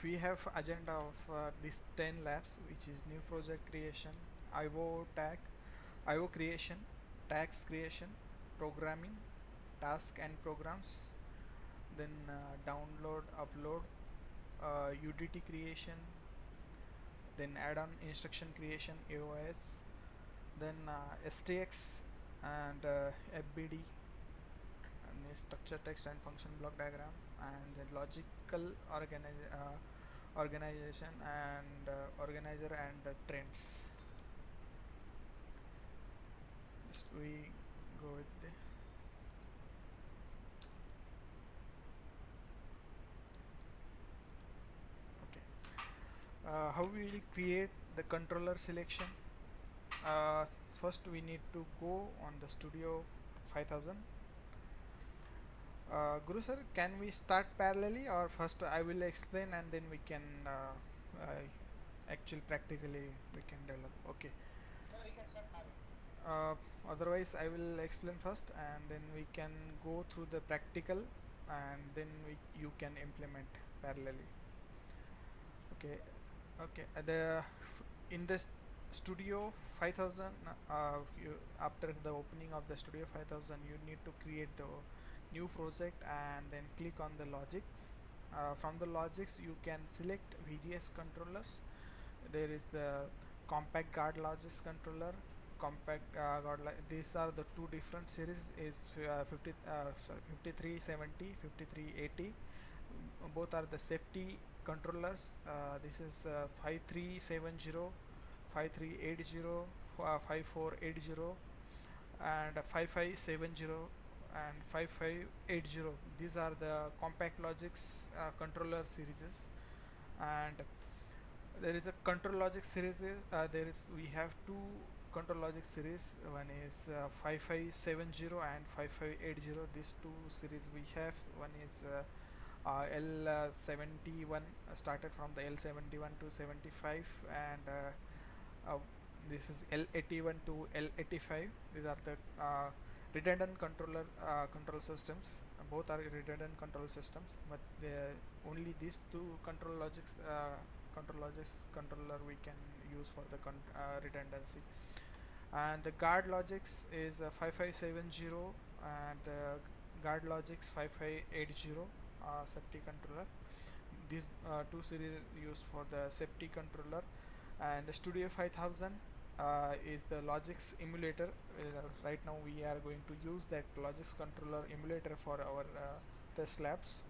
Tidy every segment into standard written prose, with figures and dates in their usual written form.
We have agenda of these 10 labs, which is new project creation, IO creation, tags creation, programming, task and programs, then download, upload, UDT creation, then add-on instruction creation, AOS, then STX and FBD, and the structure text and function block diagram, and then logical organization and organizer and trends. Just we go with the okay. How we will create the controller selection? uh, First we need to go on the Studio 5000. Guru sir, can we start parallelly, or first I will explain and then we can actually practically we can develop? Okay. uh, Otherwise I will explain first and then we can go through the practical, and then you can implement parallelly. Okay. Okay. In this Studio 5000, after the opening of the Studio 5000, you need to create the new project and then click on the logics. From the logics you can select various controllers. There is the compact guard logics controller, compact these are the two different series, is 5370, 5380. Both are the safety controllers. This is 5370, 5380, 5480, and 5570 and 5580. These are the compact logics controller series. And there is a control logic series. We have two control logic series. One is 5570 and 5580. These two series we have. One is L71, started from the L71 to 75, and this is L81 to L85. These are the redundant control systems. Both are redundant control systems, but only these two control logics controller we can use for the redundancy. And the guard logics is 5570 and guard logics 5580, safety controller. These two series used for the safety controller. And the Studio 5000 is the logics emulator. Right now we are going to use that logics controller emulator for our test labs.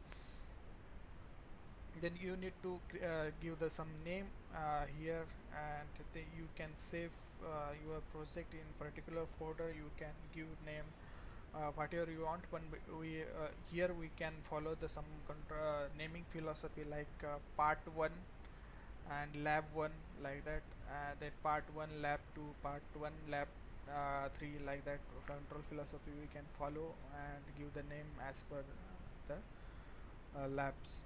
Then you need to give the some name here, and you can save your project in particular folder. You can give name whatever you want, but we here we can follow the some naming philosophy, like part 1 and lab 1, like that. That part 1 lab 2, part 1 lab 3, like that. Control philosophy we can follow and give the name as per the labs.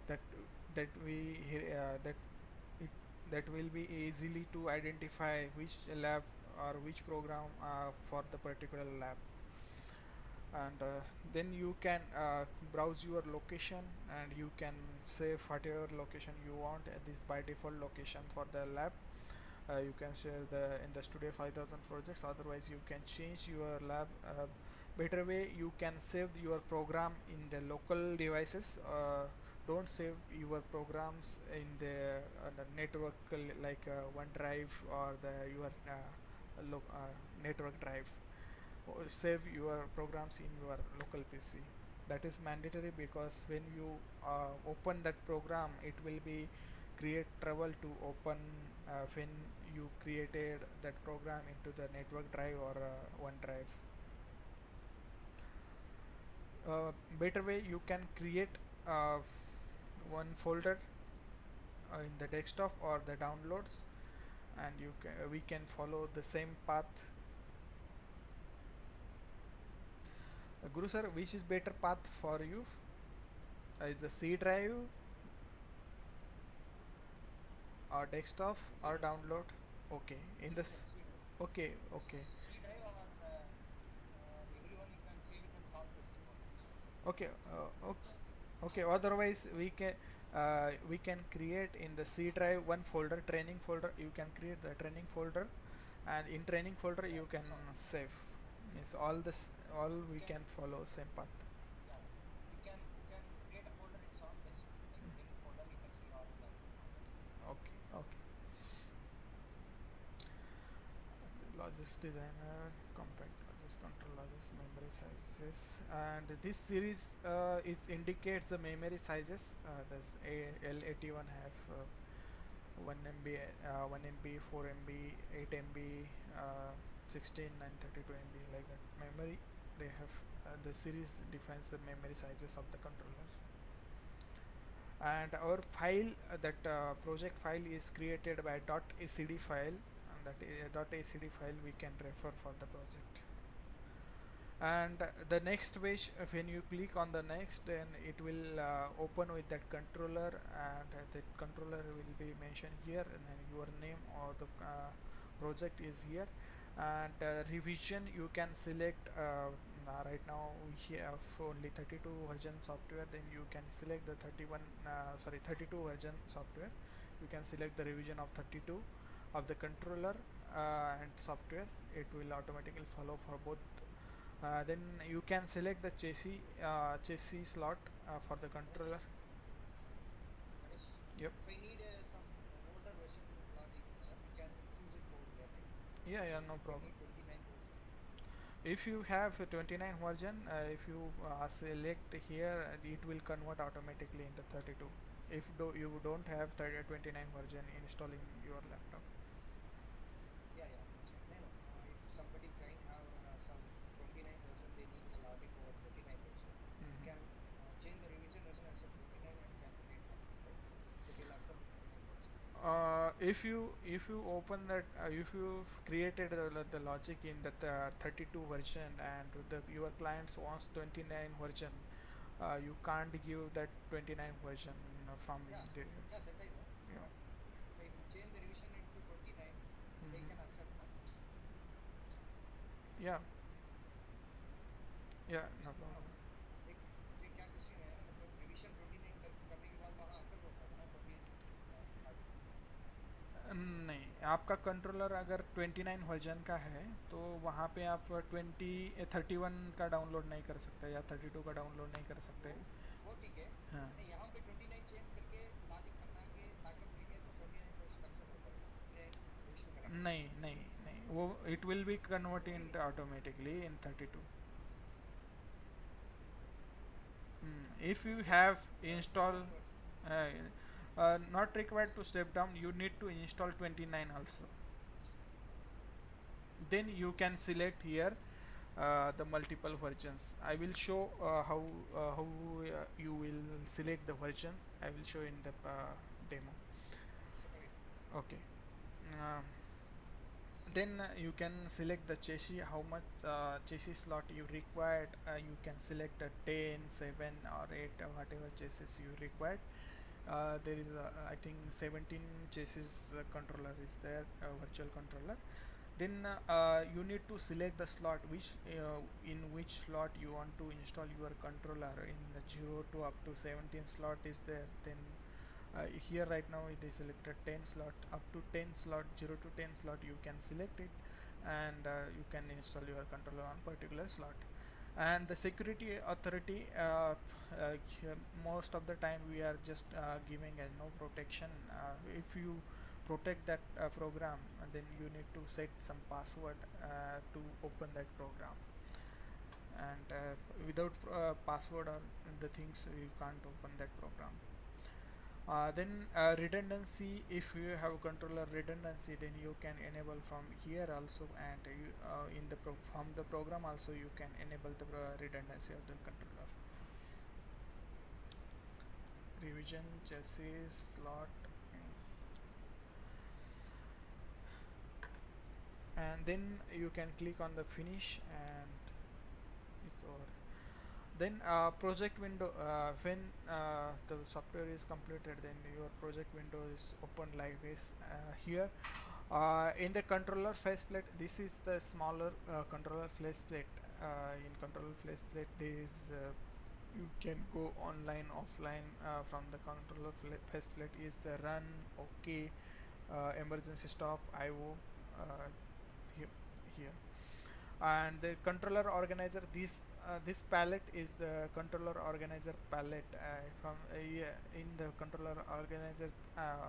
That it that will be easily to identify which lab or which program for the particular lab. And then you can browse your location, and you can save whatever location you want. This by default location for the lab. You can share in the Studio 5000 projects. Otherwise you can change your lab. Better way, you can save your program in the local devices. Don't save your programs in the network, like OneDrive or your network drive. Save your programs in your local PC. That is mandatory, because when you open that program, it will be create trouble to open when you created that program into the network drive or OneDrive. Better way, you can create uh, one folder in the desktop or the downloads, and we can follow the same path. Guru sir, which is better path for you? Is the C drive or desktop or download? Okay, in this. Okay, okay, okay, okay. Otherwise, we can. we can create in the C drive one folder, training folder. You can create the training folder, and in training folder you can save. Means all we can follow same path. Okay, okay. Logis designer, compact logis, control logis, memory sizes, and this series is indicates the memory sizes. There's L81 have 1 MB, 1 MB, 4 MB, 8 MB, 16 and 32 MB, like that. Memory they have, the series defines the memory sizes of the controller. And our file, that project file is created by .acd file, and that .acd file we can refer for the project. And the next page, when you click on the next, then it will open with that controller, and that controller will be mentioned here, and then your name or the project is here. And revision, you can select, right now we have only 32 version software, then you can select the 32 version software. You can select the revision of 32 of the controller and software. It will automatically follow for both. Then you can select the chassis slot for the controller. Yep. Yeah, yeah, no problem. If you have a 29 version, if you select here, it will convert automatically into 32. If you don't have 29 version installed in your laptop. Mhm. If you open that, if you've created the logic in the 32 version, and your clients wants 29 version, you can't give that 29 version from the, you know. Mhm. Yeah, yeah, no problem. नहीं, आपका controller अगर 29 version का है तो वहाँ पे आप 31 का डाउनलोड नहीं कर सकते, या 32 का डाउनलोड नहीं कर सकते। हाँ, नहीं नहीं नहीं, वो it will be convert in automatically in 32। If you have install, not required to step down, you need to install 29 also. Then you can select here the multiple versions. I will show how you will select the versions. I will show in the demo. Okay. Uh, then you can select the chassis, how much chassis slot you required. You can select a 10, 7 or 8, whatever chassis you required. There is I think 17 chassis controller is there, virtual controller. Then you need to select the slot in which slot you want to install your controller. In the 0 to up to 17 slot is there. Then here right now it is selected 10 slot, up to 10 slot, 0 to 10 slot you can select it, and you can install your controller on particular slot. And the security authority, most of the time we are just giving a no protection. If you protect that program, then you need to set some password to open that program, and without password or the things, you can't open that program. Then redundancy, if you have controller redundancy, then you can enable from here also, and you, in the from the program also you can enable the redundancy of the controller. Revision, chassis, slot, and then you can click on the finish, and it's over. Then project window, when the software is completed, then your project window is open like this. Here in the controller faceplate, this is the smaller controller faceplate. In controller faceplate there is You can go online, offline from the controller faceplate is the run, OK, emergency stop, IO here, here. And the controller organizer, this palette is the controller organizer palette from yeah, in the controller organizer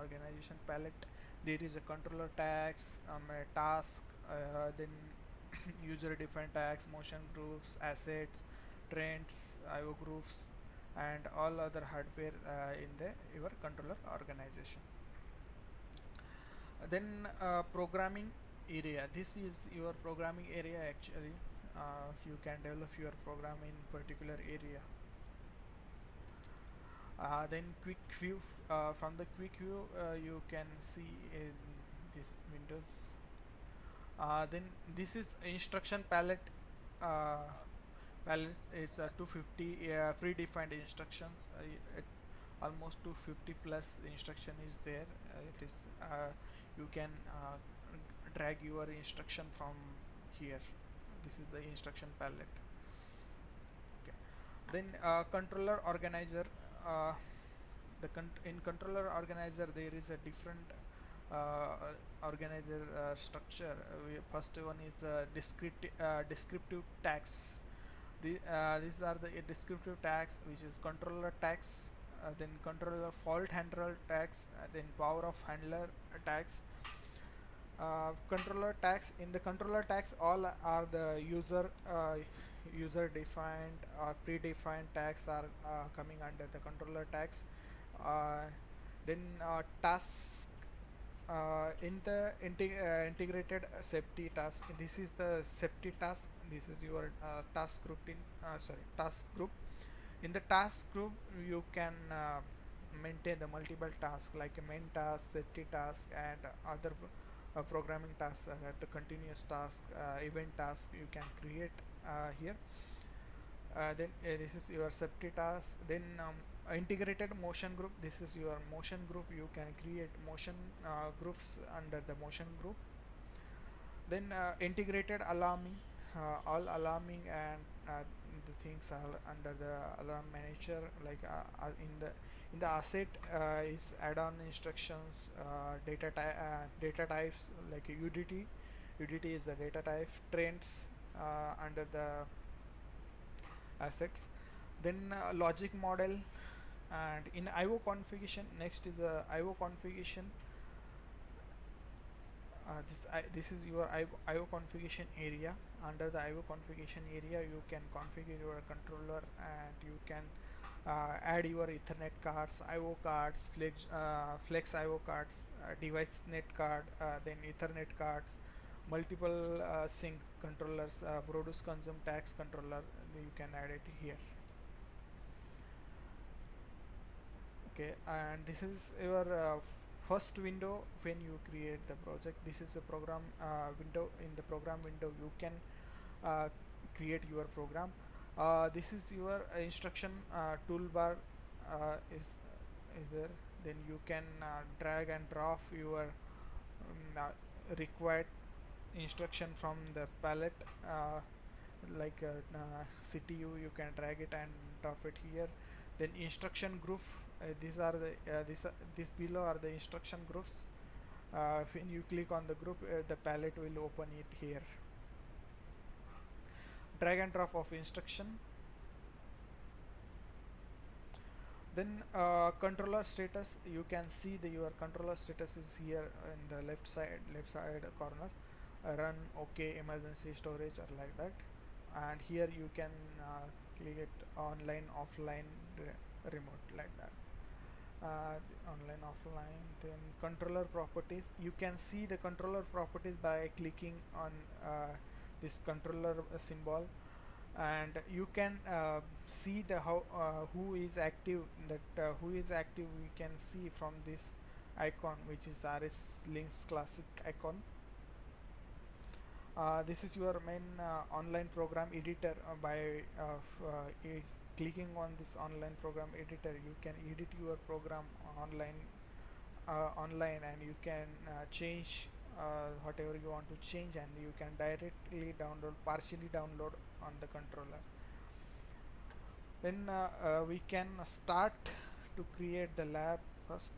organization palette there is a controller tags, a task, then user defined tags, motion groups, assets, trends, IO groups, and all other hardware in the your controller organization. Then programming area, this is your programming area actually. You can develop your program in particular area. Then quick view, from the quick view you can see in this windows. Then this is instruction palette. uh, Palette is 250 predefined instructions. Almost 250 plus instruction is there. It is you can drag your instruction from here. This is the instruction palette. Okay. Then controller organizer. Uh, in controller organizer there is a different organizer structure. First one is the descriptive tags. These are the descriptive tags, which is controller tags, then controller fault handler tags, then power of handler tags. Controller tags, in the controller tags all are the user defined or predefined tags are coming under the controller tags. uh, then task, in the integrated safety task, this is the safety task. This is your task group in task group. In the task group you can maintain the multiple tasks like a main task, safety task, and other programming tasks, the continuous task, event task you can create here. Then this is your safety task. Then integrated motion group, this is your motion group. You can create motion groups under the motion group. Then integrated alarming, all alarming and the things are under the alarm manager, like in the asset is add-on instructions, data types like UDT is the data type, trends under the assets. Then logic model. And in IO configuration, next is a IO configuration. This is your IO configuration area. Under the IO configuration area you can configure your controller, and you can add your Ethernet cards, IO cards, flex IO cards, device net card, then Ethernet cards, multiple sync controllers, produce consume tax controller. You can add it here. Okay, and this is your first window when you create the project. This is a program window. In the program window you can uh, create your program. This is your instruction toolbar is there. Then you can drag and drop your required instruction from the palette, like CTU. You can drag it and drop it here. Then instruction group, these are the this below are the instruction groups. When you click on the group, the palette will open it here. Drag and drop of instruction. Then controller status, you can see your controller status is here in the left side corner. Run, OK, emergency, storage, or like that. And here you can click it online, offline, remote, like that. Online, offline. Then controller properties, you can see the controller properties by clicking on this controller symbol, and you can see the who is active. That who is active we can see from this icon, which is RS links classic icon. This is your main online program editor. By clicking on this online program editor, you can edit your program online, and you can change whatever you want to change, and you can directly download, partially download on the controller. Then we can start to create the lab first.